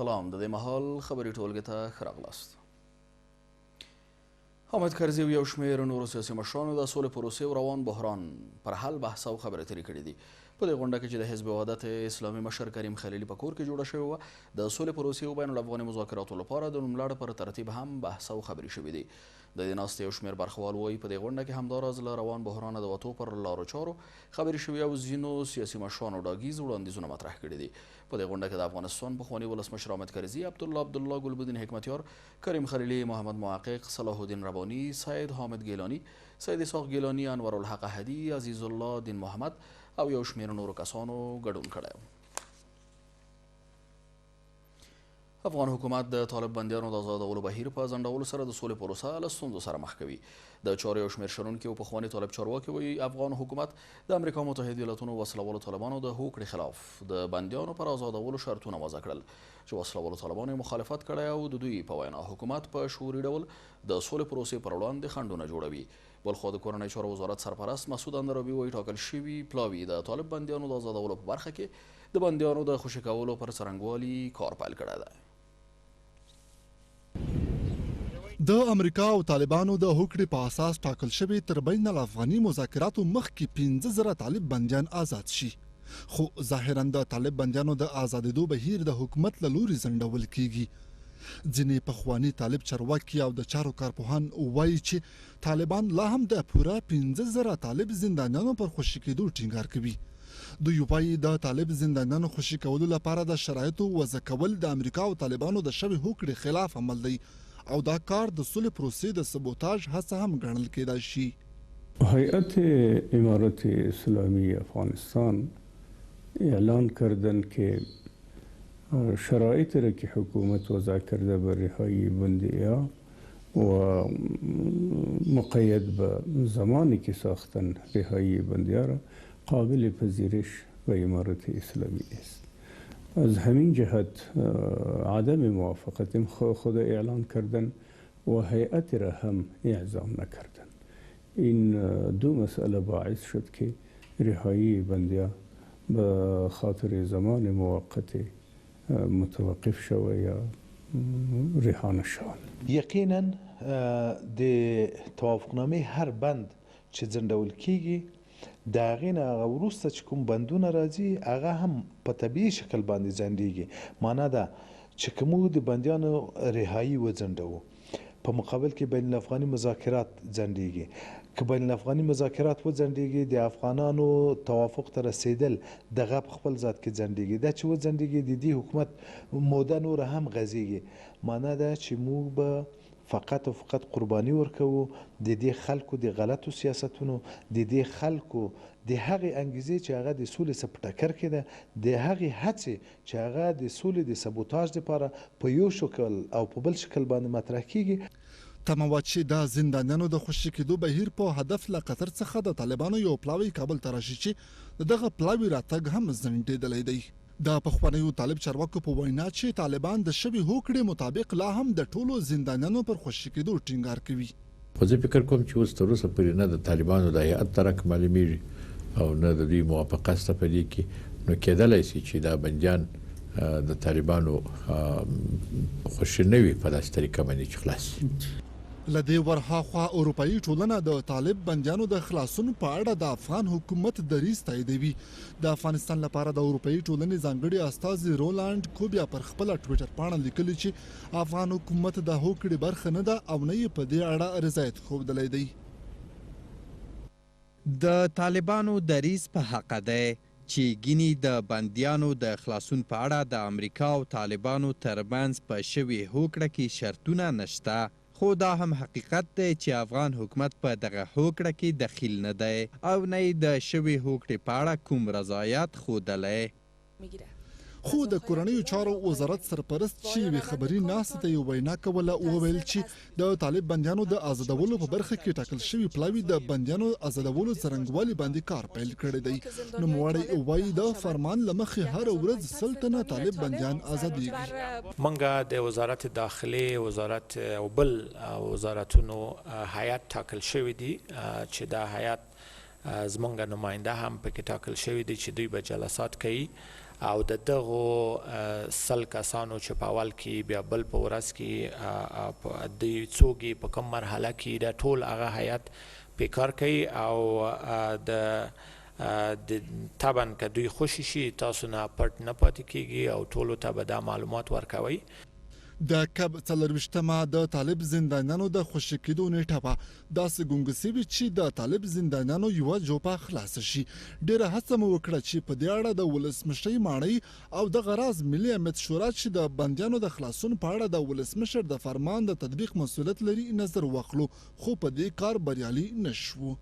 سلام. د دې مهال خبرې ټولګې ته ښه راغلاست. حامد کرزي او اویوشمیر نورو سیاسي مشرانو د سولې پروسې او روان بحران پر حل بحث او خبرې اترې کړې دي. په دې غونډه کې چې د حزب وحدت اسلامي مشر کریم خلیلي په کور کې جوړه شوې وه، د سولې پروسې او بین الافغاني مذاکراتو لپاره د نوملړ پر ترتیب هم بحث او خبرې شوې دي. د دې ناستې یو شمېر برخوال وایي په دې غونډه کې همداراز له روان بحرانه د وتو پر لارو چارو خبرې شوې او ځینو سیاسي مشرانو ډاګیز وړاندیزونه مطرح کړي دي. په دې غونډه کې د افغانستان پخواني ولسمشر حامد کرزي، عبدالله ګلبدین حکمتیار، کریم خلیلي، محمد محقق، صلاح الدین رباني، سید حامد ګیلاني، سید اسحاق ګیلاني، انور الحق احدي، عزیز الله دین محمد او یو شمېر نورو کسانو ګډون کړی و. افغان حکومت د طالب بندیانو د آزادولو بهیر په ځنډولو سره د سولې پروسه له ستونزو سره مخ کوي. د چارو یو شمېر شنونکي او پخواني طالب چارواکي وایي افغان حکومت د امریکا متحده ایالاتونو وسلهوالو طالبانو د هوکړې خلاف د بندیانو پر آزادولو شرطونه وضع کړل چې وسلهوالو طالبانو یې مخالفت کړی او د دوی په وینا حکومت په شعوري ډول د سولې پروسې پر وړاندې خنډونه جوړوي. بلخوا د کورنۍ چارو وزارت سرپرست مسعود اندرابي وایي ټاکل شوي پلاوي د طالب بندیانو د آزادولو په برخه کې د بندیانو د خوشي کولو پر څرنګوالي کار پیل کړی دی. د امریکا او طالبانو د هوکړې په اساس ټاکل شوی تر بین الافغاني مذاکراتو مخکې 15,000 طالب بندیان آزاد شي، خو ظاهرا د طالب بندیانو د آزادېدو بهیر د حکومت له لوري ځنډول کیږي. ځینې پخواني طالب چارواکي او د چارو کارپوهان وایي چې طالبان لا هم د پوره 15,000 طالب زندانیانو پر خوشي کېدو ټینګار کوي. دوی وایي د طالب زندانیانو خوشي کولو لپاره د شرایطو وضع کول د امریکا او طالبانو د شوې هوکړې خلاف عمل دی او دا کار د سولې پروسې د سبوتاژ هڅه هم ګڼل کېدای شي. هیئت امارات اسلامی افغانستان اعلان کردن که شرایط را که حکومت وضع کرده به رهایی بندی‌ها و مقید به زمانی که ساختن رهایی بندی‌ها را قابل پذیرش و امارات اسلامی است. از همین جهت عدم موافقت خود اعلان کردن و هیئت را هم اعزام نکردن. این دو مسئله باعث شد که رهایی بندی‌ها به خاطر زمان موقت متوقف شود یا رها نشود. یقینا د توافقنامه هر بند چې ځنډول کیږي د هغې نه هغه وروسته چې کوم بندونه راځي هغه هم په طبیعي شکل باندې ځنډېږي. معنا ده چې که موږ د بندیانو رهایي وځنډوو په مقابل کې بین الافغاني مذاکرات ځنډېږي. که بین الافغاني مذاکرات وځنډېږي د افغانانو توافق ته رسېدل دغه په خپل ذات کې ځنډېږي. دا چې وځنډېږي د دې حکومت موده نوره هم غځېږي. معنا ده چې موږ به فقط او فقط قرباني ورکوو د دې خلکو د غلطو سیاستونو، د دې خلکو د هغې انګیزې چې هغه د سولې څخه په ټکر کې ده، د هغې هڅې چې هغه د سولې د سبوتاژ لپاره په یو شکل او په بل شکل باندې مطرح کیږي. تمه وه چې د زندانیانو د خوشي کېدو بهیر په هدف له قطر څخه د طالبانو یو پلاوی کابل ته راشي چې دغه پلاوی راتګ هم ځنډېدلی دی. د پخوانیو طالب چارواکو په وینا چې طالبان د شوې هوکړې مطابق لا هم د ټولو زندانیانو پر خوشي کېدو ټینګار کوي. خو زه فکر کوم چې اوس تر اوسه پورې نه د طالبانو د هیئت درک معلومیږي او نه د دوی موافقه شته په دې کې، نو کېدلی شي چې دا بندیان د طالبانو خوشي نه وي په داسې طریقه باندې چې خلاص شي. له دې ورهاخوا اروپایي ټولنه د طالب بندیانو د خلاصون په اړه د افغان حکومت دریځ تاییدوي. د افغانستان لپاره د اروپایي ټولنې ځانګړي استازي رولاند کوبیا پر خپله ټویټر پاڼه لیکلي چې افغان حکومت د هوکړې برخه نه ده او نه یې په دې اړه رضایت ښودلی دی. د طالبانو دریځ په حق دی چې ګینې د بندیانو د خلاصون په اړه د امریکا او طالبانو ترمنځ په شوې هوکړه کې شرطونه نشته، خو دا هم حقیقت دی چې افغان حکومت په دغه هوکړه کې دخیل نه دی او نه یې د شوې هوکړې په اړه کوم رضایت ښودلی. خو د کورنیو چارو وزارت سرپرست چې یوې خبري ناستې ته یې وینا کوله وویل چې د طالب بندیانو د آزادولو په برخه کې ټاکل شوي پلاوي د بندیانو آزادولو څرنګوالي باندې کار پیل کړی دی. نوموړی وایي د فرمان له مخې هره ورځ 100 تنه طالب بندیان آزادېږي. موږ د وزارت داخلي وزارت او بل وزارتونو هیئت ټاکل شوی دی چې دا هیئت زمونږ نماینده هم پکې ټاکل شوی دی چې دوی به جلسات کوي او د دغو 100 کسانو چې په اول کې بیا بل په ورځ کې د څوک په کوم مرحله کې د ټول هغه هیات په کار کوي او د طبعا که دوی خوشي شي تاسو نه پټ نه پاتې کیږي او ټولو ته به دا معلومات ورکوئ. د کب 24مه د طالب زندانیانو د خوشي کېدو نیټه به داسې ګونګسي وي چې د طالب زندانیانو یوه جوپه خلاصه شي. ډېره هڅه مو وکړه چې په دې اړه د ولسمشرۍ ماڼۍ او دغه راز ملي امنیت شورا چې د بندیانو د خلاصون په اړه د ولسمشر د فرمان د تطبیق مسؤلیت لري نظر واخلو، خو په دې کار بریالي نشو.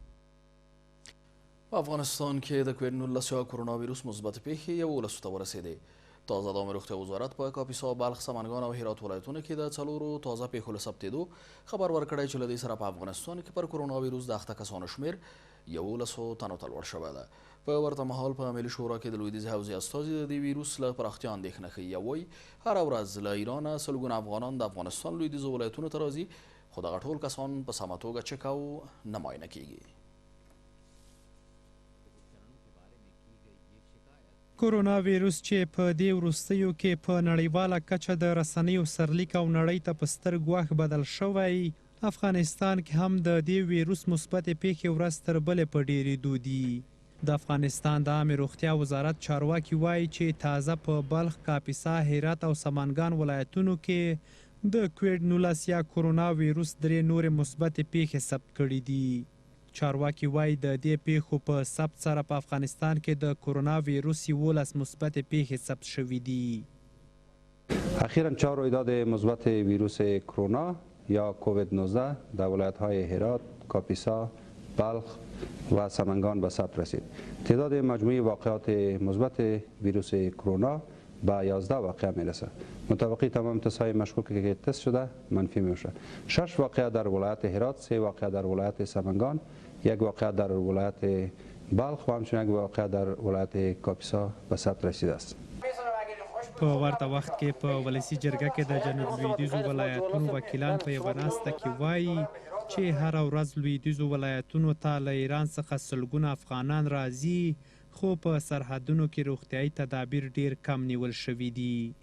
په افغانستان کې د کوویډ-19 یا کرونا ویروس مثبت پیښې 11 ته ورسېدې. تازه د روغتیا وزارت په کاپیسا، بلخ، سمنګان او هرات ولایتونو کې د 4 تازه پیښو له ثبتېدو خبر ورکړی چې له دې سره په افغانستان کې پر کرونا ویروس د اخته کسانو شمېر 11 تنو ته لوړ شوی ده. په ورته مهال په ملي شورا کې د لویدیځ حوزې استازي د دې ویروس له پراختیا اندېښنه ښیي او وایي هره ورځ له ایرانه سلګونه افغانان د افغانستان لویدیځو ولایتونو ته راځي، خو دغه ټول کسان په سمه توګه چک او نه معاینه کیږي. کرونا ویروس چې په دې وروستیو کې په نړیواله کچه د رسنیو سرلیک او نړۍ ته په ستر ګواښ بدل شوی، افغانستان کې هم د دې ویروس مثبت پیښې ورځ تر بلې په ډېرېدو دي. د افغانستان د عامې روغتیا وزارت چارواکي وایي چې تازه په بلخ، کاپیسا، هرات او سمنګان ولایتونو کې د کوویډ-19 یا کرونا ویروس 3 نورې مثبت پیښې ثبت کړي دي. چارواکي وایي د دې پیښو په ثبت سره په افغانستان کې د کرونا ویروس 11 مثبت پیښې ثبت شوي دي. اخیراً 4 رویداد مثبت ویروس کرونا یا کووید-19 در ولایت‌های هرات، کاپیسا، بلخ و سمنگان به ثبت رسید. تعداد مجموعی واقعات مثبت ویروس کرونا به 11 واقعه میرسه. مطابقی تمام تست‌های مشکوکی که تست شده منفی میشه. 6 واقعه در ولایت هرات، 3 واقعه در ولایت سمنگان، 1 واقعه در ولایت بلخ و همچنین 1 واقعه در ولایت کاپیسا به ثبت رسیده است. په ورته وخت کې په ولسی جرګه کې د جنوب لویدیځو ولایتونو وکیلان په یوه ناسته کې وایي چې هر ورځ لویدیځو ولایتونو ته له ایران څخه سلګونه افغانان راځي، خو په سرحدونو کې روغتیایي تدابیر ډیر کم نیول شوي دي.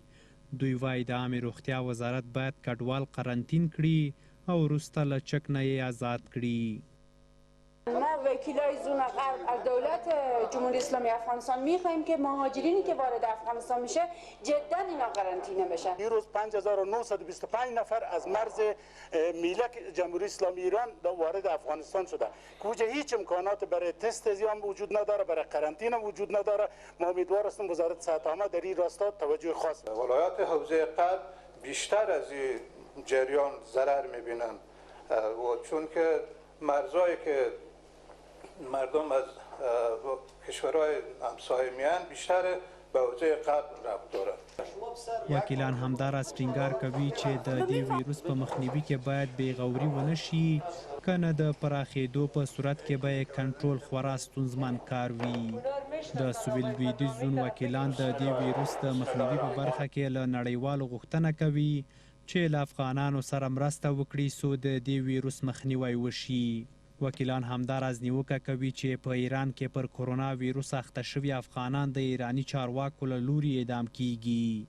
دوی وایي د عامې روغتیا وزارت باید کډوال قرنطین کړي او وروسته له چک نه یې آزاد کړي. ما وکیلای زون غرب از دولت جمهوری اسلامی افغانستان میخواهیم که مهاجرینی که وارد افغانستان میشه جدا اینا قرنطینه بشن. دیروز 5925 نفر از مرز میلک جمهوری اسلامی ایران وارد افغانستان شده که هیچ امکانات برای تست زیان وجود نداره، برای قرنطینه وجود نداره. ما امیدوار هستیم وزارت صحت عامه در این راستا توجه خاص بده. ولایات حوزه غرب بیشتر از این جریان ضرر میبینن و چون که مرزایی که مردم از کشورهای همسایه میان بیشتر به حوزه غرب ربط دارد. وکیلان همداراز ټینګار کوي چې د دې ویروس په مخنیوي کې باید بېغوري ونه شي، که نه د پراخېدو په صورت کې به یې کنټرول خورا ستونزمن کار وي. د سویل لویدیځ زون وکیلان د دې ویروس د مخنیوي په برخه کې له نړیوالو غوښتنه کوي چې له افغانانو سره مرسته وکړي څو د دې ویروس مخنیوی وشي. وکیلان همداراز نیوکه کوي چې په ایران کې پر کرونا ویروس اخته شوي افغانان د ایراني چارواکو له لوري اعدام کیږي،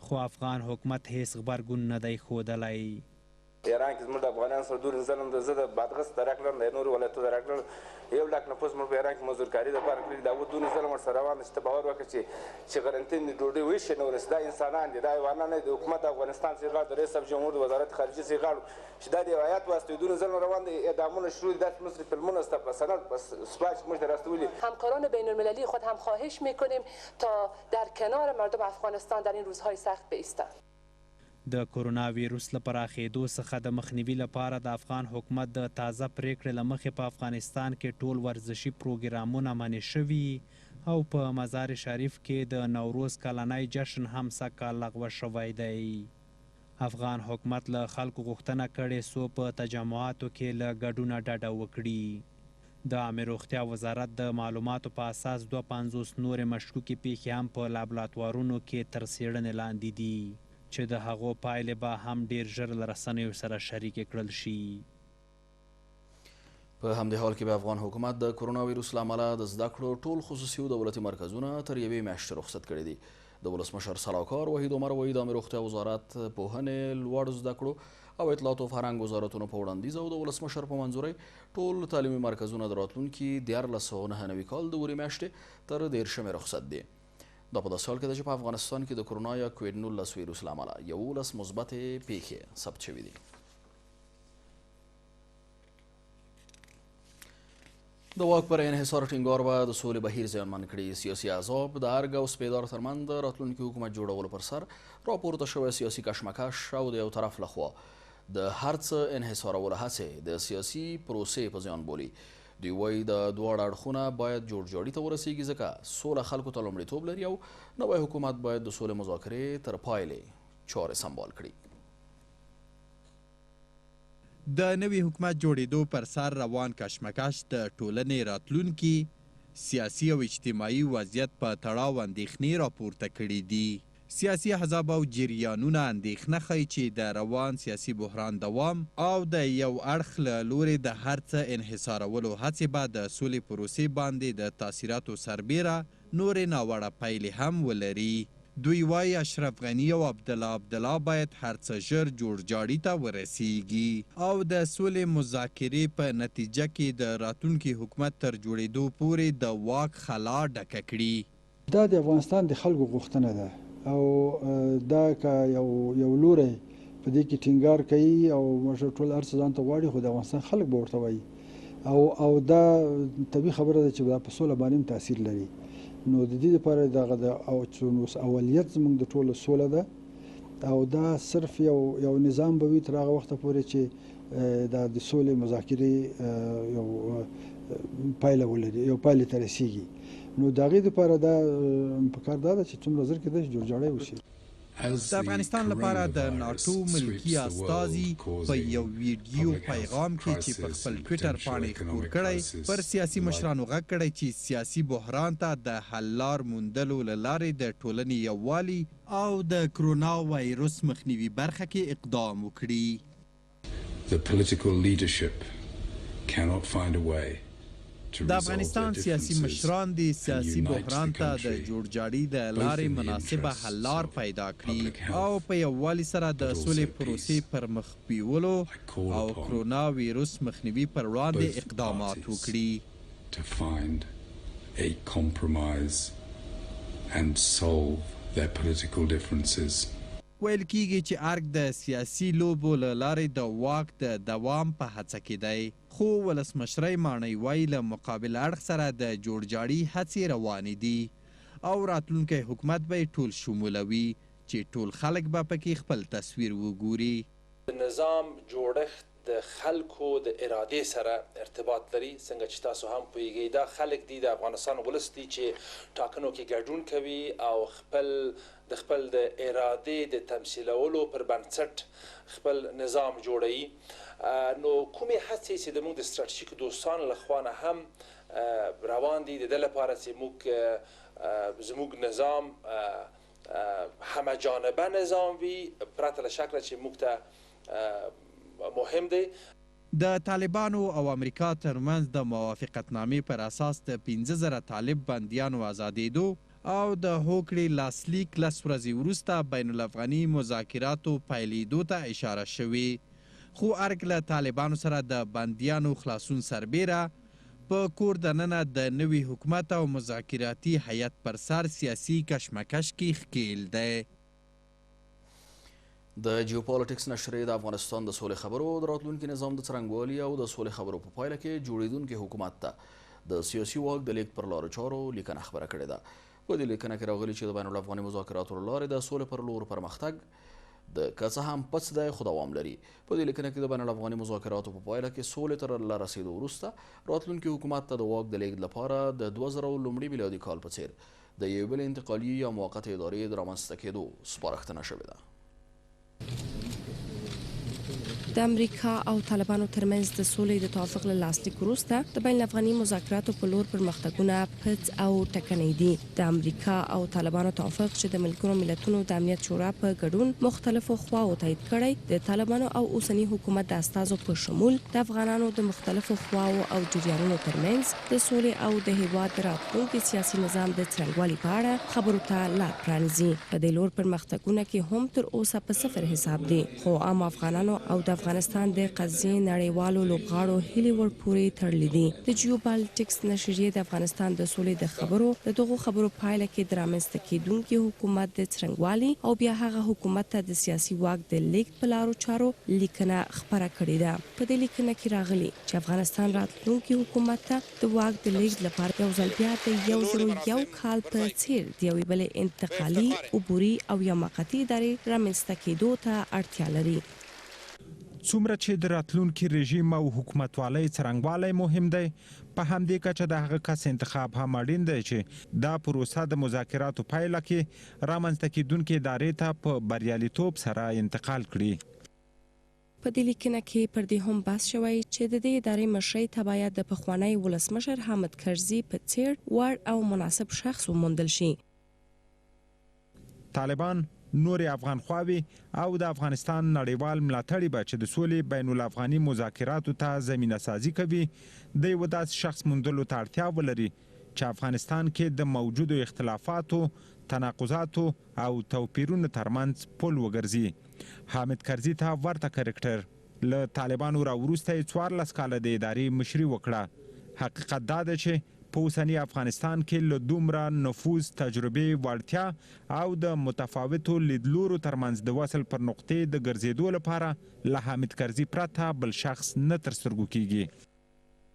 خو افغان حکومت هیڅ غبرګون نه دی ښودلی. ایران کې زموږ د افغانانو سره دور ظلم د زه د بادغیس د راکړل د نورو ولایتونو د راکړل 1 لک نفوس موږ په ایران کې مزدورکاري دپاره کړي دا دونه ظلم ورسره روان دی چې ته باور وکړه چې قرنطین د ډوډۍ ویشي نه ورسي. دا انسانان دي، دا حیوانان نه دي. د حکومت افغانستان څخه غاړه د رئیس صاحب جمهور د وزارت خارجه څخه غاړه چې دا د هیات واسطه دونه ظلم روان دی، اعدامونه شروع دي. داسې مصر فیلمونه است په سند بس سپاش موږ ته راستولي. همکاران بین المللی خود هم خواهش میکنیم تا در کنار مردم افغانستان در این روزهای سخت بایستند. د کرونا ویروس له پراخېدو څخه د مخنیوي لپاره د افغان حکومت د تازه پریکړې له مخې په افغانستان کې ټول ورزشي پروګرامونه منع شوي او په مزار شریف کې د نوروز کلنی جشن هم سږکال لغوه شوی دی. افغان حکومت له خلکو غوښتنه کړې څو په تجمعاتو کې له ګډونه ډډه وکړي. د عامې روغتیا وزارت د معلوماتو په اساس 52 نورې مشکوکې پیښې هم په لابراتوارونو کې تر څېړنې لاندې دي چې د هغو پایلې به هم ډیر ژر له رسنیو سره شریکې کړل شي. په همدې حال کې به افغان حکومت د کرونا ویروس له امله د زده کړو ټول خصوصي او دولتي مرکزونه تر یوې میاشتې رخصت کړي دي. د ولسمشر سلاکار وحید عمر وایي د روغتیا وزارت، پوهنې، لوړو زده کړو او اطلاعات او فرهنګ وزارتونو په وړاندیز او د ولسمشر په منظورۍ ټول تعلیمي مرکزونه د راتلونکي 1499 کال د اورې میاشتې تر 13 رخصت دي. دا په داسې حال کې ده چې په افغانستان کې د کرونا یا کوویډ-19 ویروس له امله 11 مثبتې پیښې ثبت شوي دي. د واک پر انحصار ټینګار به د سولې بهیر زیانمن کړي. سیاسي احزاب د ارګ او سپیدار ترمنځ د راتلونکي حکومت جوړولو پر سر راپورته شوی سیاسي کشمکش او د یو طرف لخوا د هر څه انحصارولو هڅې د سیاسي پروسې په زیان بولي. دوی وایي د دواړه اړخونه باید جوړجاړي ته ورسیږي ځکه سوله خلکو ته لومړیتوب لري او نوی حکومت باید د سولې مذاکرې تر پایلې چارې سمبال کړي. د نوي حکومت جوړېدو پر سر روان کشمکش د ټولنې راتلونکي سیاسي او اجتماعي وضعیت په تړاو اندېښنې راپورته کړي دي. سیاسي احزاب او جریانونه اندېښنه ښیي چې د روان سیاسي بحران دوام او د یو اړخ له لورې د هر څه انحصارولو هڅې به د سولې پروسې باندې د تاثیراتو سربیره نورې ناوړه پایلې هم ولري. دوی وایي اشرف غني او عبدالله باید هر څه ژر جوړجاړي ته ورسیږي او د سولې مذاکرې په نتیجه کې د راتلونکي حکومت تر جوړېدو پورې د واک خلا ډکه کړي. دا د افغانستان د خلکو غوښتنه ده او دا که یو لوری په دې کې ټینګار کوي او مشر ټول هر څه ځان ته غواړي، خو د افغانستان خلک به ورته وایي او دا طبیعي خبره ده چې دا په سوله باندې تاثیر لري. نو د دې لپاره دغه د اولیت زموږ د ټولو سوله ده او دا صرف یو نظام به وي تر هغه وخته پورې چې دا د سولې مذاکرې یو پایله ولري، یو پایلې ته رسیږي. نو د هغې دپاره دا پکار دا ده چې څومره ژر کېدای شي جوړجاړی وشي. د افغانستان لپاره د ناټو ملکی استازي په یو ویډیو پیغام کې چې په خپل ټویټر باندې خپور کړی پر سیاسي مشرانو غږ کړی چې سیاسي بحران ته د حل لار موندلو له لارې د ټولنې یووالي او د کرونا وایروس مخنیوي برخه کې اقدام وکړي. The political leadership cannot find a way. د افغانستان سیاسي مشران د سیاسي بحران ته د جوړجاړي د لارې مناسبه حل لار پیدا کړي او په یووالي سره د سولې پروسې پر مخ بیولو او کرونا ویروس مخنیوي پر وړاندې اقدامات وکړي. To find a compromise and solve their political differences. ویل کیږي چې ارګ د سیاسي لوبو له لارې د واک د دوام په هڅه کې دی، خو ولسمشرۍ ماڼۍ وایي له مقابل اړخ سره د جوړجاړي هڅې روانې دي او راتلونکی حکومت به یې ټول شمولوي چې ټول خلک به پکې خپل تصویر وګوري. د نظام جوړښت د خلکو د ارادې سره ارتباط لري. څنګه چې تاسو هم پوهیږئ دا خلک دي، د افغانستان ولس دي چې ټاکنو کې ګډون کوي او خپل د ارادې د تمثیلولو پر بنسټ خپل نظام جوړوي. نو کومې هڅې چې زموږ د ستراتیژیکو دوستانو لخوا نه هم روان دي د دې لپاره چې زموږ نظام همه جانبه نظام وي پرته له شکله چې موږ ته مهم دی. د طالبانو او امریکا ترمنځ د موافقتنامې پر اساس د 15,000 طالب بندیانو آزادېدو او د هوکړې لاسلیک 10 ورځې وروسته بین الافغاني مذاکراتو پیلېدو ته اشاره شوې، خو ارګ له طالبانو سره د بندیانو خلاصون سربیره په کور دننه د نوي حکومت او مذاکراتي هیئت پر سر سیاسي کشمکش کې ښکیل دی. د جیوپالیټکس نشرې د افغانستان د سولې خبرو د راتلونکي نظام د څرنګوالي او د سولې خبرو په پایله کې جوړېدونکي حکومت ته د سیاسي واک د لیږد پر لارو چارو لیکنه خبره کړې ده. په دې لیکنه کې راغلي چې د بین الافغاني مذاکراتو له لارې د سولې پر لور پرمختګ د که څه هم پڅ دی خو دوام لري. په دې لیکنه کې د بین الافغاني مذاکراتو په پایله کې سولې ته له رسېدو وروسته راتلونکي حکومت ته د واک د لیږد لپاره د 2000 لومړي میلادي کال په څېر د یوې بلې انتقالي یا موقتې ادارې د رامنځته کېدو سپارښتنه شوې ده. د امریکا او طالبانو ترمنځ د سولې د توافق له لاسلیک وروسته د بین الافغاني مذاکراتو په لور پرمختګونه پڅ او ټکنۍ دي. د امریکا او طالبانو توافق چې د ملګرو ملتونو د امنیت شورا په ګډون مختلفو خواو تایید کړی، د طالبانو او اوسنی حکومت د استازو په شمول د افغانانو د مختلفو خواو او جریانونو ترمنځ د سولې او د هیواد راتلونکي سیاسي نظام د څرنګوالي په اړه خبرو ته لار پرانیزي. په دې لور پرمختګونه کې هم تر اوسه په صفر حساب دي، خو عام افغانانو او د افغانستان د قضیې نړیوالو لوبغاړو هیلې ورپورې تړلې دي. د جیوپالیټکس نشریې د افغانستان د سولې د خبرو د دغو خبرو پایله کې د رامنځته کېدونکي حکومت د څرنګوالي او بیا هغه حکومت ته د سیاسي واک د لیږد په لارو چارو لیکنه خپره کړې ده. په دې لیکنه کې راغلي چې افغانستان راتلونکي حکومت ته د واک د لیږد لپاره یو ځل بیا د 101 کال په څیر د یوې بلې انتقالي، عبوري او یا موقتي ادارې رامنځته کېدو ته اړتیا لري. څومره چې د راتلونکي رژیم او حکومتوالۍ څرنګوالی مهم دی، په همدې کچه د هغه کس انتخاب هم اړین دی چې دا پروسه د مذاکراتو پایله کې رامنځته کېدونکې ادارې ته په بریالیتوب سره انتقال کړي. په دې لیکنه کې پر دې هم بحث شوی چې د دې ادارې مشرۍ ته باید د پخوانی ولسمشر حامد کرزي په څیر وړ او مناسب شخص وموندل شي. طالبان نور افغان خواوي او د افغانستان نړیوال ملاتړي به چې د سولې بین الافغاني مذاکراتو ته زمینه سازي کوي، د یو داسې شخص موندلو ته اړتیا ولري چې افغانستان کې د موجودو اختلافاتو، تناقضاتو او توپیرونو ترمنځ پل وګرځي. حامد کرزي ته ورته کرکټر له طالبانو راوروسته 14 کاله د ادارې مشري وکړه. حقیقت دا ده چې په اوسني افغانستان کې له دومره نفوذ، تجربې، وړتیا او د متفاوتو لیدلورو ترمنځ د وصل پر نقطې د ګرځېدو لپاره له حامد کرزي پرته بل شخص نه تر سترګو کیږي.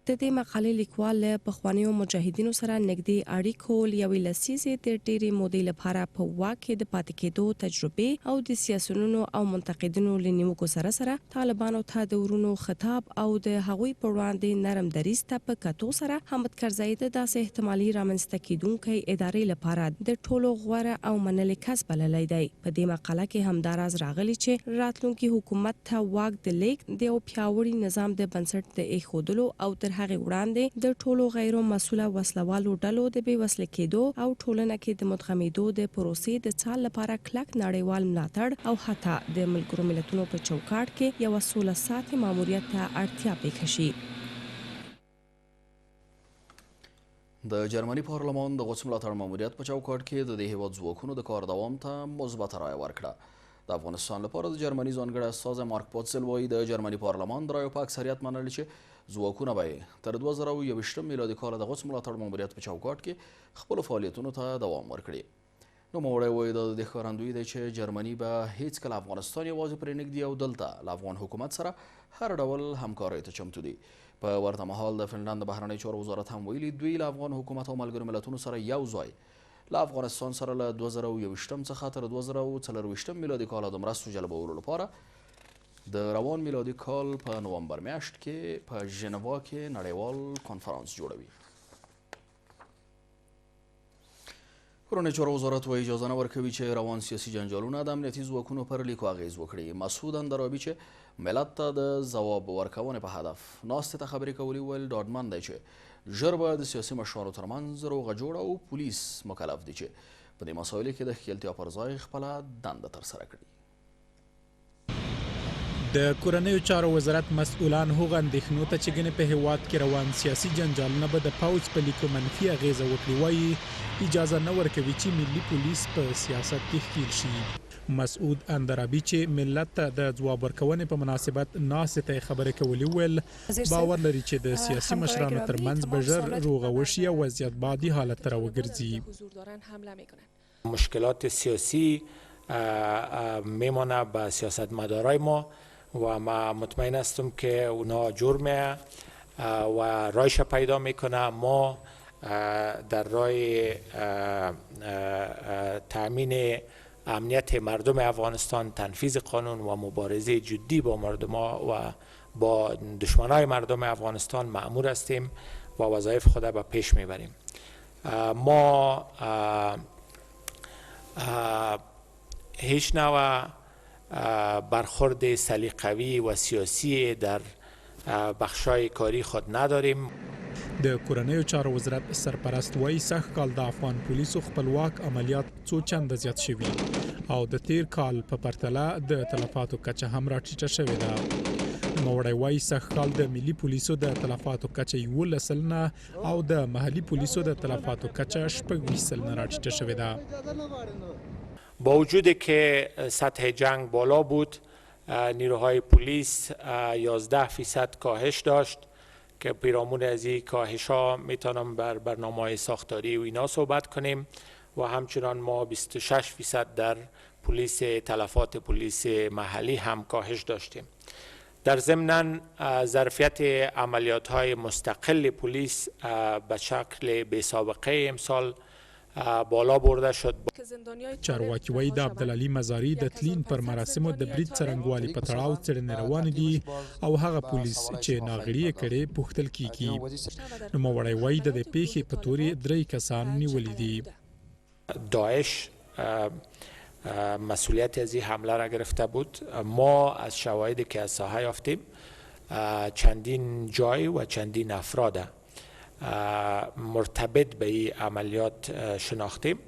د دې مقالې لیکوال له پخوانیو مجاهدینو سره نږدې اړیکو یوې لسیزې تر ډېرې مودې لپاره په واک کې د پاتې کېدو تجربې او د سیاسیونو او منتقدینو له نیوکو سره طالبانو ته د ورونو خطاب او د هغوی پر وړاندې نرم دریځ ته په کتو سره حامد کرزي د داسې احتمالي رامنځته کېدونکې ادارې لپاره د ټولو غوره او منلې کس بللی دی. په دې مقاله کې هم دا راز راغلی چې راتلونکي حکومت ته واک د لیږد د یو پیاوړي نظام د بنسټ د ایښودلو او تر هغه وړاندې د ټولو غیر مسؤله وسلوالو ډلو د بې وسله کېدو او ټولنه کې د مدغمېدو د پروسې د څار لپاره کلک نړیوال ملاتړ او حتی د ملګرو ملتونو په چوکاټ کې یو سوله ساتي ماموریت ته اړتیا پېښه شي. د جرمني پارلمان د غوڅ ملاتړ ماموریت په چوکاټ کې د هیواد ځواکونو د کار دوام ته مثبته رایه ورکړه. د افغانستان لپاره د جرمني ځانګړی استازی مارک پوتسل وایي د جرمني پارلمان د رایو په اکثریت منلي چې ځواکونه به تر 2021 میلادي کال د غوڅ ملاتړ ماموریت په چوکاټ کې خپلو فعالیتونو ته دوام ورکړي. نوموړی وایي دا د ښکارندوی دی چې جرمني به هیڅکله افغانستان یوازې پرېنږدي او دلته له افغان حکومت سره هر ډول همکارۍ ته چمتو دي. په ورته مهال د فنلند د بهرنۍ چارو وزارت هم ویلي دوی له افغان حکومت او ملګرو ملتونو سره یو ځای له افغانستان سره له 2021 څخه تر 2024 میلادي کال د مرستو جلبولو لپاره د روان میلادي کال په نوامبر میاشت کې په ژنوا کې نړیوال کنفرانس جوړوي. کورنۍ چارو وزارت وایي اجازه نه ورکوي چې روان سیاسي جنجالونه د امنیتي ځواکونو پر لیکو اغیز وکړي. مسعود اندرابي چې ملت ته د ځواب ورکونې په هدف ناستې ته خبرې کولي ویل ډاډمن دی چې ژر به د سیاسي مشرانو ترمنځ روغه جوړه او پولیس مکلف دي چې په دې مسایلو کې د ښکیلتیا پر ځای خپله دنده ترسره کړي. د کورنیو چارو وزارت مسؤلان هغه اندېښنو ته چې ګنې په هیواد کې روان سیاسي جنجالونه به د پوځ په لیکو منفي اغیزه وکړي وایي اجازه نه ورکوي چې ملي پولیس په سیاست کې ښکیل شي. مسعود اندرابي چې ملت ته د ځواب ورکونې په مناسبت ناستې ته خبرې کولي ویل باور لري چې د سیاسي مشرانو ترمنځ به ژر روغه وشي او وضعیت به عادي حالت ته راوګرځي. مشکلات سیاسی میمانه به سیاستمدارای ما و ما مطمئن هستم که اونا جرمه و رایش پیدا میکنه. ما در راه تأمین امنیت مردم افغانستان، تنفیذ قانون و مبارزه جدی با مردم و با دشمنای مردم افغانستان مأمور هستیم و وظایف خود به پیش میبریم. ما هیچ نوع برخورد سلیقوی و سیاسی در بخشای کاری خود نداریم. د کورنیو چارو وزارت سرپرست وایي سږ کال د افغان پولیسو خپلواک عملیات څو چنده زیات شوي او د تیر کال په پرتله د تلفاتو کچه هم راټیټه شوې ده. نوموړی وایي سږ کال د ملي پولیسو د تلفاتو کچه 11 سلنه او د محلي پولیسو د تلفاتو کچه 26 سلنه راټیټه شوې ده. با وجودی که سطح جنگ بالا بود، نیروهای پلیس 11% کاهش داشت که پیرامون از این کاهش ها میتونم بر برنامه ساختاری و اینا صحبت کنیم و همچنان ما 26% در پلیس تلفات پلیس محلی هم کاهش داشتیم. در ضمن ظرفیت عملیات های مستقل پلیس به شکل بی سابقه امسال بالا برده شد. چارواکي وایي د عبدالعلي مزاري د تلین پر مراسمو د برید څرنګوالي په تړاو څېړنې روانې دي او هغه پولیس چې ناغړي یې کړې پوښتل کیږي. نوموړی وایي د دې پیښې په تورې 3 کسان نیولي دي. داعش مسئولیت از این حمله را گرفته بود. ما از شواهدی که از ساحه یافتیم چندین جای و چندین افراد مرتبط به این عملیات شناختیم.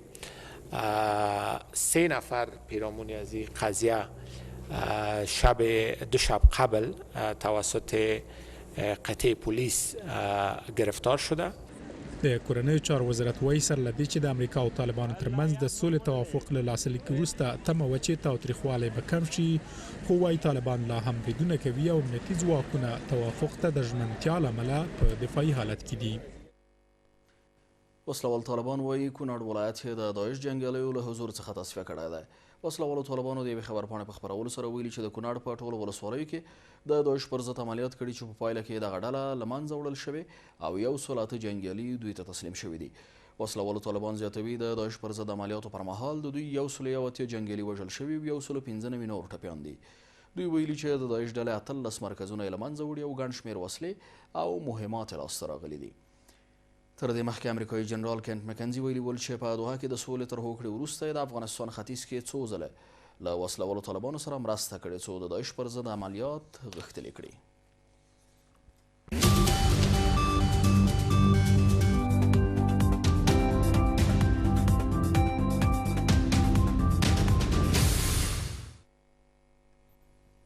3 نفر پیرامون از این قضیه دو شب قبل توسط قطع پلیس گرفتار شده. د کورنیو چارو وزارت وایي سره له دې چې د امریکا او طالبانو ترمنځ د سولې توافق له لاسلیک وروسته تمه وه چې تاوتریخوالی به کم شي، خو وایي طالبان لا هم بریدونه کوي او امنیتي ځواکونه توافق ته د ژمنتیا له امله په دفاعي حالت کې دي. وسلوال طالبان وایي کونړ ولایت یې د داعش جنګیالیو له حضور څخه تصفیه کړی دی. وسلوالو طالبانو د یوې خبرپاڼې په خپرولو سره ویلي چې د کونړ په ټولو ولسوالیو کې د داعش پر ضد عملیات کړي چې په پایله کې دغه ډله له منځه وړل شوې او 108 جنګیالي دوی ته تسلیم شوي دي. وسلوالو طالبان زیاتوي د داعش پر ضد عملیاتو پر مهال د دوی 108 جنګیالي وژل شوي او 115 نور ټپیان دي. دوی ویلي چې د داعش ډلې 18 مرکزونه یې له منځه وړي او ګڼ شمېر وسلې او مهمات یې لاسته راغلي دي. تر دې مخکې امریکایي جنرال کینټ مکنزي ویلي ول چې په دوحه کې د سولې تر هوکړې وروسته د افغانستان ختیځ کې څو ځله له وسلوالو طالبانو سره مرسته کړې څو د داعش پر ضد عملیات غښتلي کړي.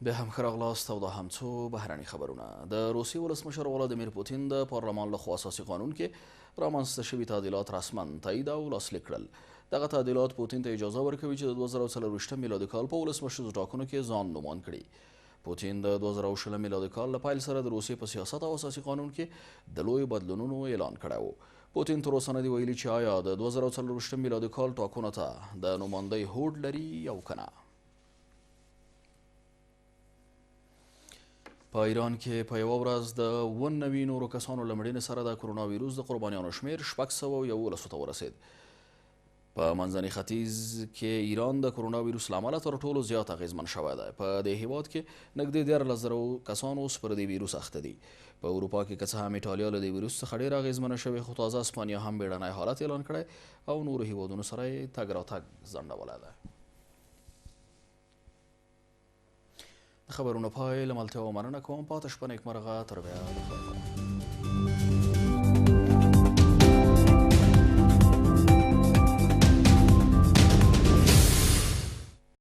بیا هم ښه راغلاست او دا هم څو بهرني خبرونه. د روسیې ولسمشر ولادیمیر پوتین د پارلمان لخوا اساسي قانون کې رامنځته شوي تعدیلات رسما تایید او لاسلیک کړل. دغه تعدیلات پوتین ته اجازه ورکوي چې د 2024 میلادي کال په ولسمشریزو ټاکنو کې ځان نومان کړي. پوتین د 2020 میلادي کال له پیل سره د روسیې په سیاست او اساسي قانون کې د لوی بدلونونو اعلان کړی و. پوتین تر اوسه نه دی ویلي چې آیا د 2024 میلادي کال ټاکنو ته د نوماندۍ هوډ لري یا که نه. په ایران کې په یوه ورځ د 90 نورو کسانو له مړینې سره د کرونا ویروس د قربانیانو شمېر 611 ته ورسید. په منځني ختیځ کې ایران د کرونا ویروس له امله تر ټولو زیات اغېزمن شوی دی. په دې هیواد کې نږدې 13,000 کسان اوس پر دې ویروس اخته دي. په اروپا کې که څه هم ایټالیا له دې ویروس څخه ډېره اغېزمنه شوې، خو تازه اسپانیا هم بیړنی حالت اعلان کړی او نورو هیوادونو سره یې تګ راتګ ځنډولی دی. د خبرونو پای له ملتیا مننه کوم. پاتې شپه نیکمرغه. تر بیا د خیر.